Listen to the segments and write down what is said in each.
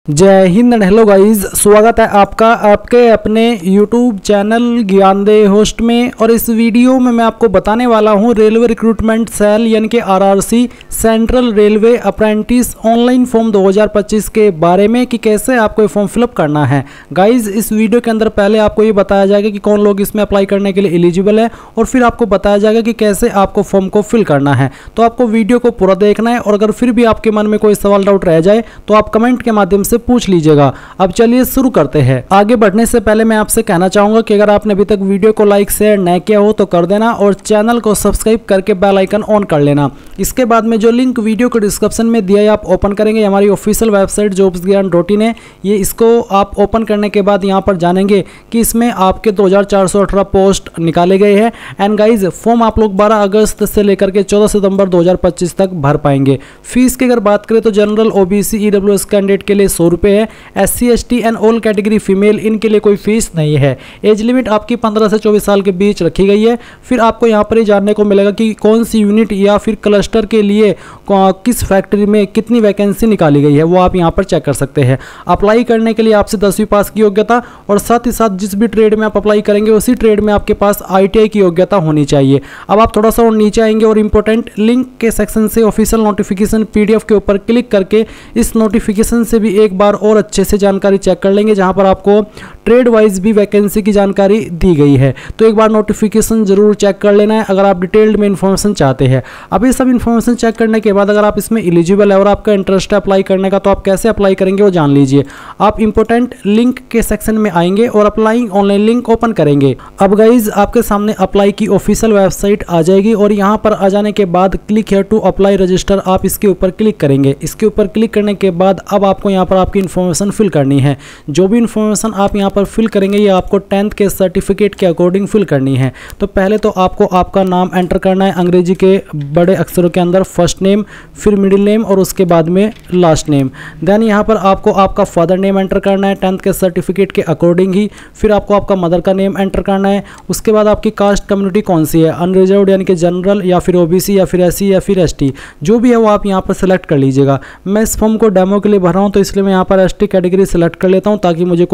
जय Hind and hello guys, स्वागत है आपका आपके अपने YouTube चैनल ज्ञानदेह होस्ट में। और इस वीडियो में मैं आपको बताने वाला हूं रेलवे रिक्रूटमेंट सेल यानी कि RRC central railway apprentice online form 2025 के बारे में कि कैसे आपको ये फॉर्म फिलअप करना है। गाइस इस वीडियो के अंदर पहले आपको ये बताया जाएगा कि कौन लोग इसमें अप्लाई करने के लिए एलिजिबल है और फिर आपको बताया जाएगा कि कैसे आपको फॉर्म को फिल करना है। तो आपको वीडियो को पूरा देखना है और अगर फिर भी आपके मन में कोई सवाल डाउट रह जाए तो आप कमेंट के माध्यम से पूछ लीजिएगा। अब चलिए शुरू करते हैं। आगे बढ़ने से पहले मैं आपसे कहना चाहूंगा कि अगर आपने अभी तक वीडियो को लाइक शेयर न किया हो तो कर देना और चैनल को सब्सक्राइब करके बेल आइकन ऑन कर लेना। इसके बाद में जो लिंक वीडियो के डिस्क्रिप्शन में दिया है आप ओपन करेंगे, हमारी ऑफिशियल वेबसाइट jobsgyan.in है। ये इसको आप ओपन करने के बाद यहाँ पर जानेंगे कि इसमें आपके 2418 पोस्ट निकाले गए हैं। एंड गाइज फॉर्म आप लोग 12 अगस्त से लेकर के 14 सितंबर 2025 तक भर पाएंगे। फीस की अगर बात करें तो जनरल OBC EWS कैंडिडेट के लिए 100 रुपये है। SC ST and all category female इनके लिए कोई फीस नहीं है। एज लिमिट आपकी 15 से 24 साल के बीच रखी गई है। फिर आपको यहाँ पर ही जानने को मिलेगा कि कौन सी यूनिट या फिर क्लस्टर के लिए किस फैक्ट्री में कितनी वैकेंसी निकाली गई है वो आप यहाँ पर चेक कर सकते हैं। अप्लाई करने के लिए आपसे 10वीं पास की योग्यता और साथ ही साथ जिस भी ट्रेड में आप अप्लाई करेंगे उसी ट्रेड में आपके पास ITI की योग्यता होनी चाहिए। अब आप थोड़ा सा और नीचे आएंगे और इंपॉर्टेंट लिंक के सेक्शन से ऑफिशियल नोटिफिकेशन PDF के ऊपर क्लिक करके इस नोटिफिकेशन से भी एक बार और अच्छे से जानकारी चेक कर लेंगे, जहां पर आपको ट्रेड वाइज भी वैकेंसी की जानकारी दी गई है। तो एक बार नोटिफिकेशन जरूर चेक कर लेना है अगर आप डिटेल्ड में इंफॉर्मेशन चाहते हैं। अब ये सब इंफॉर्मेशन चेक करने के बाद अगर आप इसमें एलिजिबल है और आपका इंटरेस्ट है अप्लाई करने का तो आप कैसे अप्लाई करेंगे वो जान लीजिए। आप इंपॉर्टेंट लिंक के सेक्शन में आएंगे और अप्लाई ऑनलाइन लिंक ओपन करेंगे। अब गाइज आपके सामने अप्लाई की ऑफिशियल वेबसाइट आ जाएगी और यहाँ पर आ जाने के बाद click here to apply register आप इसके ऊपर क्लिक करेंगे। इसके ऊपर क्लिक करने के बाद अब आपको यहाँ पर आपकी इन्फॉर्मेशन फिल करनी है। जो भी इन्फॉर्मेशन आप यहाँ पर फिल करेंगे ये आपको 10th के सर्टिफिकेट के अकॉर्डिंग फिल करनी है। तो पहले तो आपको आपका नाम एंटर करना है अंग्रेजी के बड़े अक्षरों के अंदर, फर्स्ट नेम फिर मिडिल नेम और उसके बाद में लास्ट नेम। देन यहाँ पर आपको आपका फादर नेम एंटर करना है 10th के सर्टिफिकेट के अकॉर्डिंग ही। फिर आपको आपका मदर का नेम एंटर करना है। उसके बाद आपकी कास्ट कम्युनिटी कौन सी है, अनरिजर्व्ड यानी कि जनरल या फिर OBC या फिर SC या फिर ST, जो भी है वो आप यहाँ पर सेलेक्ट कर लीजिएगा। मैं इस फॉर्म को डेमो के लिए भर रहा हूँ तो इसलिए मैं यहाँ पर ST कैटेगरी सेलेक्ट कर लेता हूँ ताकि मुझे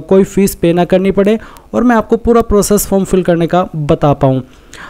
कोई फीस पे ना करनी पड़े और मैं आपको पूरा प्रोसेस फॉर्म फिल करने का बता पाऊँ।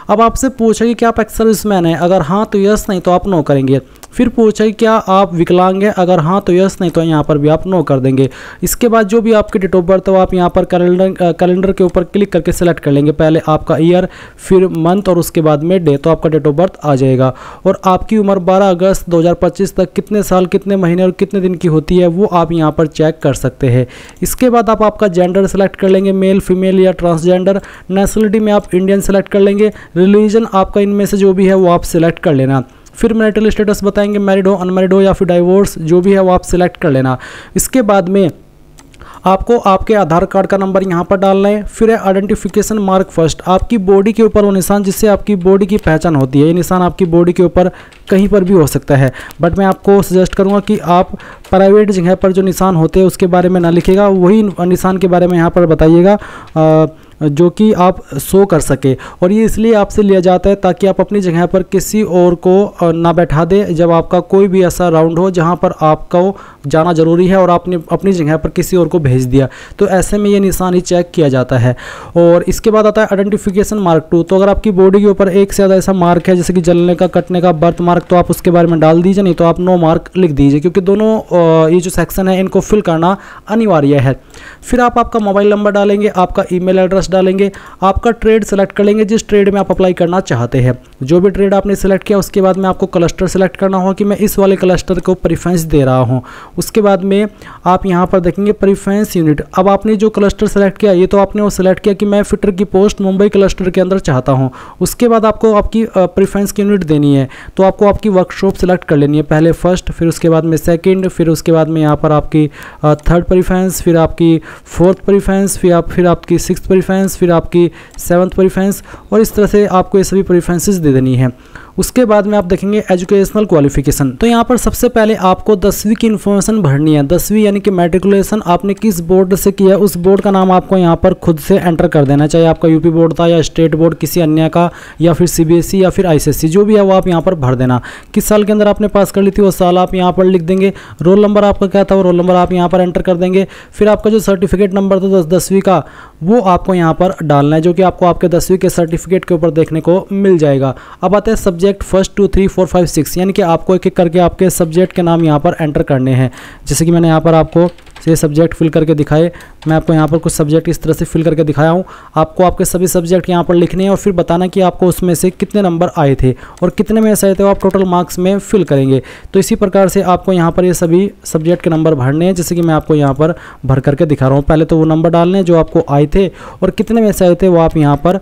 अब आपसे पूछा कि क्या आप एक्स सर्विसमैन है, अगर हाँ तो यस, नहीं तो आप नो करेंगे। फिर पूछा कि क्या आप विकलांग हैं, अगर हाँ तो यस, नहीं तो यहाँ पर भी आप नो कर देंगे। इसके बाद जो भी आपकी डेट ऑफ बर्थ हो आप यहाँ पर कैलेंडर के ऊपर क्लिक करके सेलेक्ट कर लेंगे। पहले आपका ईयर फिर मंथ और उसके बाद में डे, तो आपका डेट ऑफ बर्थ आ जाएगा। और आपकी उम्र 12 अगस्त 2025 तक कितने साल कितने महीने और कितने दिन की होती है वो आप यहाँ पर चेक कर सकते हैं। इसके बाद आप आपका जेंडर सेलेक्ट कर लेंगे, मेल फीमेल या ट्रांसजेंडर। नेशनलिटी में आप इंडियन सेलेक्ट कर लेंगे। रिलीजन आपका इनमें से जो भी है वो आप सिलेक्ट कर लेना। फिर मैरिटल स्टेटस बताएंगे, मैरिड हो अनमैरिड हो या फिर डाइवोर्स, जो भी है वो आप सिलेक्ट कर लेना। इसके बाद में आपको आपके आधार कार्ड का नंबर यहाँ पर डालना है। फिर है आइडेंटिफिकेशन मार्क फर्स्ट, आपकी बॉडी के ऊपर वो निशान जिससे आपकी बॉडी की पहचान होती है। ये निशान आपकी बॉडी के ऊपर कहीं पर भी हो सकता है, बट मैं आपको सजेस्ट करूँगा कि आप प्राइवेट जगह पर जो निशान होते हैं उसके बारे में ना लिखिएगा, वही निशान के बारे में यहाँ पर बताइएगा जो कि आप शो कर सके। और ये इसलिए आपसे लिया जाता है ताकि आप अपनी जगह पर किसी और को ना बैठा दे जब आपका कोई भी ऐसा राउंड हो जहाँ पर आपको जाना ज़रूरी है और आपने अपनी जगह पर किसी और को भेज दिया, तो ऐसे में ये निशान ही चेक किया जाता है। और इसके बाद आता है आइडेंटिफिकेशन मार्क 2, तो अगर आपकी बॉडी के ऊपर एक से ज़्यादा ऐसा मार्क है जैसे कि जलने का, कटने का, बर्थ मार्क, तो आप उसके बारे में डाल दीजिए, नहीं तो आप नो मार्क लिख दीजिए, क्योंकि दोनों ये जो सेक्शन है इनको फिल करना अनिवार्य है। फिर आप आपका मोबाइल नंबर डालेंगे, आपका ईमेल एड्रेस डालेंगे, आपका ट्रेड सेलेक्ट कर लेंगे जिस ट्रेड में आप अप्लाई करना चाहते हैं। जो भी ट्रेड आपने सेलेक्ट किया उसके बाद में आपको क्लस्टर सेलेक्ट करना होगा कि मैं इस वाले क्लस्टर को प्रेफरेंस दे रहा हूं। उसके बाद में आप यहां पर देखेंगे प्रेफरेंस यूनिट। अब आपने जो क्लस्टर सेलेक्ट किया ये तो आपने वो सेलेक्ट किया कि मैं फिटर की पोस्ट मुंबई क्लस्टर के अंदर चाहता हूँ। उसके बाद आपको आपकी प्रेफरेंस की यूनिट देनी है, तो आपको आपकी वर्कशॉप सेलेक्ट कर लेनी है। पहले फर्स्ट, फिर उसके बाद में सेकेंड, फिर उसके बाद में यहाँ पर आपकी थर्ड प्रेफरेंस, फिर आपकी फोर्थ प्रेफरेंस, फिर आपकी सिक्स्थ प्रेफरेंस, फिर आपकी 7th प्रेफरेंस, और इस तरह से आपको ये सभी प्रेफरेंसेस दे देनी है। उसके बाद में आप देखेंगे एजुकेशनल क्वालिफिकेशन। तो यहाँ पर सबसे पहले आपको 10वीं की इन्फॉर्मेशन भरनी है। 10वीं यानी कि मैट्रिकुलेशन आपने किस बोर्ड से किया है उस बोर्ड का नाम आपको यहाँ पर खुद से एंटर कर देना, चाहे आपका यूपी बोर्ड था या स्टेट बोर्ड किसी अन्य का या फिर सीबीएसई या फिर आईसीएसई, जो भी है वो आप यहाँ पर भर देना। किस साल के अंदर आपने पास कर ली थी वो साल आप यहाँ पर लिख देंगे। रोल नंबर आपका क्या था वो रोल नंबर आप यहाँ पर एंटर कर देंगे। फिर आपका जो सर्टिफिकेट नंबर था 10वीं का वो आपको यहाँ पर डालना है, जो कि आपको आपके 10वीं के सर्टिफिकेट के ऊपर देखने को मिल जाएगा। अब आते हैं सब्जेक्ट 1, 2, 3, 4, 5, 6, यानी कि आपको एक एक करके आपके सब्जेक्ट के नाम यहाँ पर एंटर करने हैं। जैसे कि मैंने यहाँ पर आपको ये सब्जेक्ट फिल करके दिखाए, मैं आपको यहाँ पर कुछ सब्जेक्ट इस तरह से फिल करके दिखाया हूँ। आपको आपके सभी सब्जेक्ट यहाँ पर लिखने हैं और फिर बताना कि आपको उसमें से कितने नंबर आए थे और कितने में से आए थे वो आप टोटल मार्क्स में फिल करेंगे। तो इसी प्रकार से आपको यहाँ पर ये सभी सब्जेक्ट के नंबर भरने हैं, जैसे कि मैं आपको यहाँ पर भर करके दिखा रहा हूँ। पहले तो वो नंबर डालने हैं जो आपको आए थे और कितने में से आए थे वो आप यहाँ पर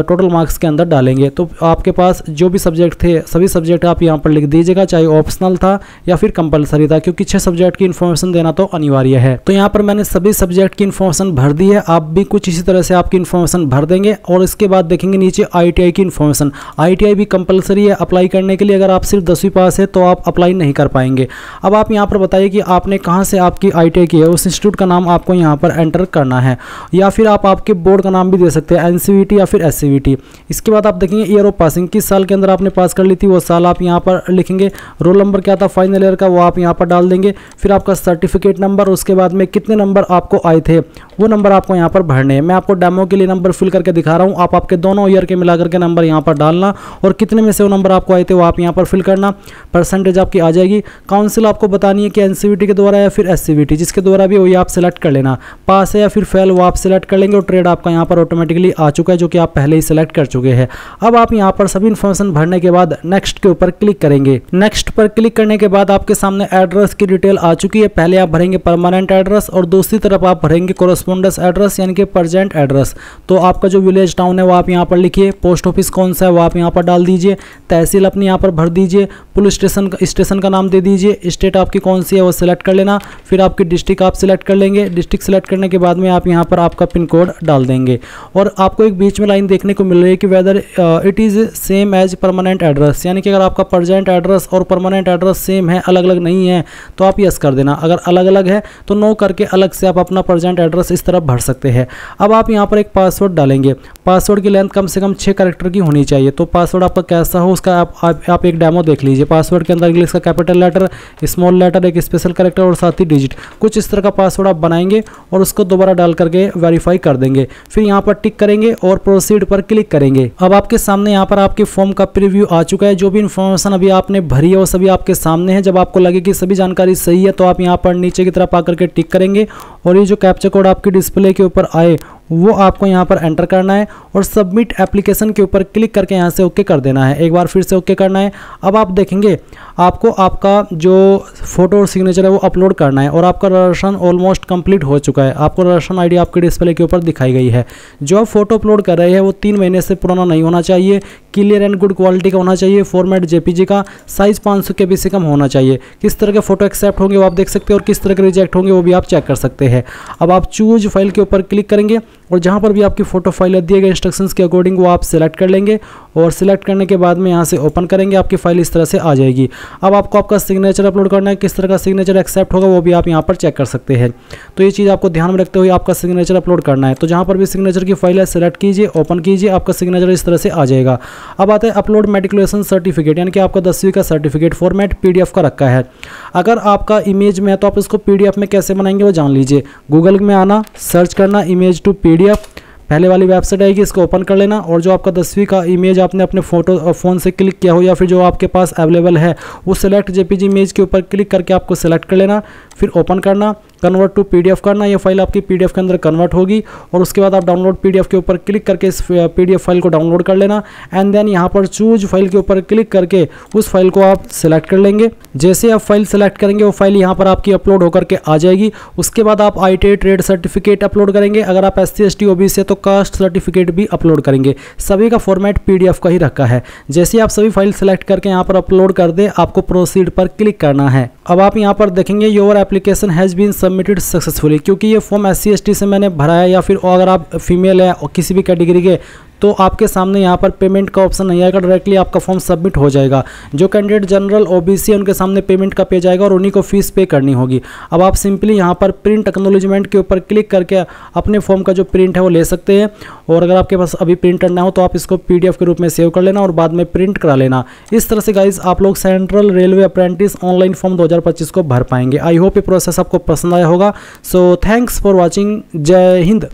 टोटल मार्क्स के अंदर डालेंगे। तो आपके पास जो भी सब्जेक्ट थे सभी सब्जेक्ट आप यहाँ पर लिख दीजिएगा, चाहे ऑप्शनल था या फिर कंपलसरी था, क्योंकि 6 सब्जेक्ट की इन्फॉर्मेशन देना तो अनिवार्य है। तो यहाँ पर मैंने सभी सब्जेक्ट की इन्फॉर्मेशन भर दी है। आप भी कुछ इसी तरह से आपकी इन्फॉर्मेशन भर देंगे और इसके बाद देखेंगे नीचे आईटीआई की इन्फॉर्मेशन। आईटीआई भी कंपलसरी है अप्लाई करने के लिए। अगर आप सिर्फ 10वीं पास है तो आप अप्लाई नहीं कर पाएंगे। अब आप यहाँ पर बताइए कि आपने कहाँ से आपकी आईटीआई की है, उस इंस्टीट्यूट का नाम आपको यहाँ पर एंटर करना है, या फिर आप आपके बोर्ड का नाम भी दे सकते हैं, एनसीवीटी या फिर एससीवीटी। इसके बाद आप देखेंगे ईयर ऑफ पासिंग, किस साल के अंदर आपने पास कर ली थी वो साल आप यहाँ पर लिखेंगे। रोल नंबर क्या था फाइनल ईयर का वो आप यहाँ पर डाल देंगे। फिर आपका सर्टिफिकेट नंबर, उसके बाद में कितने नंबर आपको आए थे वो नंबर आपको यहाँ पर भरने हैं। मैं आपको डेमो के लिए नंबर फिल करके दिखा रहा हूँ, आप आपके दोनों ईयर के मिलाकर के नंबर यहाँ पर डालना और कितने में से वो नंबर आपको आए थे वो आप यहाँ पर फिल करना। परसेंटेज आपकी आ जाएगी। काउंसिल आपको बतानी है कि एनसीवीटी के द्वारा या फिर एससीवीटी, जिसके द्वारा भी वही आप सिलेक्ट कर लेना। पास है या फिर फेल वो आप सिलेक्ट कर लेंगे और ट्रेड आपका यहाँ पर ऑटोमेटिकली आ चुका है, जो कि आप पहले ही सिलेक्ट कर चुके हैं। अब आप यहाँ पर सभी इन्फॉर्मेशन भरने के बाद नेक्स्ट के ऊपर क्लिक करेंगे। नेक्स्ट पर क्लिक करने के बाद आपके सामने एड्रेस की डिटेल आ चुकी है। पहले आप भरेंगे परमानेंट एड्रेस और दूसरी तरफ आप भरेंगे कोरस्पोंडेंस एड्रेस यानी कि प्रेजेंट एड्रेस। तो आपका जो विलेज टाउन है वो आप यहाँ पर लिखिए। पोस्ट ऑफिस कौन सा है वो आप यहाँ पर डाल दीजिए। तहसील अपनी यहाँ पर भर दीजिए। पुलिस स्टेशन का नाम दे दीजिए। स्टेट आपकी कौन सी है वो सिलेक्ट कर लेना। फिर आपकी डिस्ट्रिक्ट आप सिलेक्ट कर लेंगे। डिस्ट्रिक्ट सिलेक्ट करने के बाद में आप यहाँ पर आपका पिन कोड डाल देंगे और आपको एक बीच में लाइन देखने को मिल रही है कि whether it is same as permanent address, यानी कि अगर आपका प्रेजेंट एड्रेस और परमानेंट एड्रेस सेम है, अलग अलग नहीं है, तो आप यस कर देना। अगर अलग अलग है तो नो करके अलग से आप अपना प्रेजेंट एड्रेस इस तरफ भर सकते हैं। अब आप यहाँ पर एक पासवर्ड डालेंगे। पासवर्ड की लेंथ कम से कम 6 कैरेक्टर की होनी चाहिए। तो पासवर्ड आपका कैसा हो उसका आप एक डेमो देख लीजिए। पासवर्ड के अंदर इंग्लिश का कैपिटल लेटर, स्मॉल लेटर, एक स्पेशल कैरेक्टर और साथ ही डिजिट, कुछ इस तरह का पासवर्ड आप बनाएंगे और उसको दोबारा डाल करके वेरीफाई कर देंगे। फिर यहाँ पर टिक करेंगे और प्रोसीड पर क्लिक करेंगे। अब आपके सामने यहाँ पर आपके फॉर्म का प्रीव्यू आ चुका है। जो भी इन्फॉर्मेशन अभी आपने भरी है वो सभी आपके सामने है। जब आपको लगे कि सभी जानकारी सही है तो आप यहाँ पर नीचे की तरफ आकर के टिक करेंगे और ये जो कैप्चा कोड आपकी डिस्प्ले के ऊपर आए वो आपको यहाँ पर एंटर करना है और सबमिट एप्लीकेशन के ऊपर क्लिक करके यहाँ से ओके कर देना है। एक बार फिर से ओके करना है। अब आप देखेंगे आपको आपका जो फोटो और सिग्नेचर है वो अपलोड करना है और आपका रजिस्ट्रेशन ऑलमोस्ट कंप्लीट हो चुका है। आपको रजिस्ट्रेशन आईडी आपके डिस्प्ले के ऊपर दिखाई गई है। जो आप फोटो अपलोड कर रहे हैं वो 3 महीने से पुराना नहीं होना चाहिए, क्लियर एंड गुड क्वालिटी का होना चाहिए, फॉर्मेट जेपीजी का, साइज 500 KB से कम होना चाहिए। किस तरह के फोटो एक्सेप्ट होंगे वो आप देख सकते हैं और किस तरह के रिजेक्ट होंगे वो भी आप चेक कर सकते हैं। अब आप चूज फाइल के ऊपर क्लिक करेंगे और जहाँ पर भी आपकी फोटो फाइल दिए गए इंस्ट्रक्शंस के अकॉर्डिंग वो आप सिलेक्ट कर लेंगे और सिलेक्ट करने के बाद में यहाँ से ओपन करेंगे। आपकी फाइल इस तरह से आ जाएगी। अब आपको आपका सिग्नेचर अपलोड करना है। किस तरह का सिग्नेचर एक्सेप्ट होगा वो भी आप यहाँ पर चेक कर सकते हैं। तो ये चीज़ आपको ध्यान में रखते हुए आपका सिग्नेचर अपलोड करना है। तो जहाँ पर भी सिग्नेचर की फाइल है सिलेक्ट कीजिए, ओपन कीजिए, आपका सिग्नेचर इस तरह से आ जाएगा। अब आता है अपलोड मैट्रिकुलेशन सर्टिफिकेट, यानी कि आपका 10वीं का सर्टिफिकेट फॉर्मेट PDF का रखा है। अगर आपका इमेज में है तो आप इसको PDF में कैसे बनाएंगे वो जान लीजिए। गूगल में आना, सर्च करना इमेज टू PDF, पहले वाली वेबसाइट आएगी, इसको ओपन कर लेना और जो आपका 10वीं का इमेज आपने अपने फ़ोन से क्लिक किया हो या फिर जो आपके पास अवेलेबल है वो सिलेक्ट JPG इमेज के ऊपर क्लिक करके आपको सिलेक्ट कर लेना। फिर ओपन करना, कन्वर्ट टू PDF करना। ये फाइल आपकी PDF के अंदर कन्वर्ट होगी और उसके बाद आप डाउनलोड PDF के ऊपर क्लिक करके इस PDF फाइल को डाउनलोड कर लेना एंड देन यहाँ पर चूज फाइल के ऊपर क्लिक करके उस फाइल को आप सिलेक्ट कर लेंगे। जैसे आप फाइल सेलेक्ट करेंगे वो फाइल यहाँ पर आपकी अपलोड होकर के आ जाएगी। उसके बाद आप ITI ट्रेड सर्टिफिकेट अपलोड करेंगे। अगर आप SC ST OBC है तो कास्ट सर्टिफिकेट भी अपलोड करेंगे। सभी का फॉर्मेट PDF का ही रखा है। जैसे आप सभी फाइल सेलेक्ट करके यहाँ पर अपलोड कर दे, आपको प्रोसीड पर क्लिक करना है। अब आप यहाँ पर देखेंगे your application has been submitted successfully, क्योंकि ये फॉर्म SC ST से मैंने भरा है या फिर अगर आप फीमेल है और किसी भी कैटेगरी के तो आपके सामने यहाँ पर पेमेंट का ऑप्शन नहीं आएगा, डायरेक्टली आपका फॉर्म सबमिट हो जाएगा। जो कैंडिडेट जनरल ओबीसी है उनके सामने पेमेंट का पेज आएगा और उन्हीं को फीस पे करनी होगी। अब आप सिंपली यहाँ पर प्रिंट एक्नॉलेजमेंट के ऊपर क्लिक करके अपने फॉर्म का जो प्रिंट है वो ले सकते हैं। और अगर आपके पास अभी प्रिंट करना हो तो आप इसको PDF के रूप में सेव कर लेना और बाद में प्रिंट करा लेना। इस तरह से गाइज आप लोग central railway apprentice online form 2025 को भर पाएंगे। आई होप ये प्रोसेस आपको पसंद आया होगा। So thanks for watching. जय हिंद।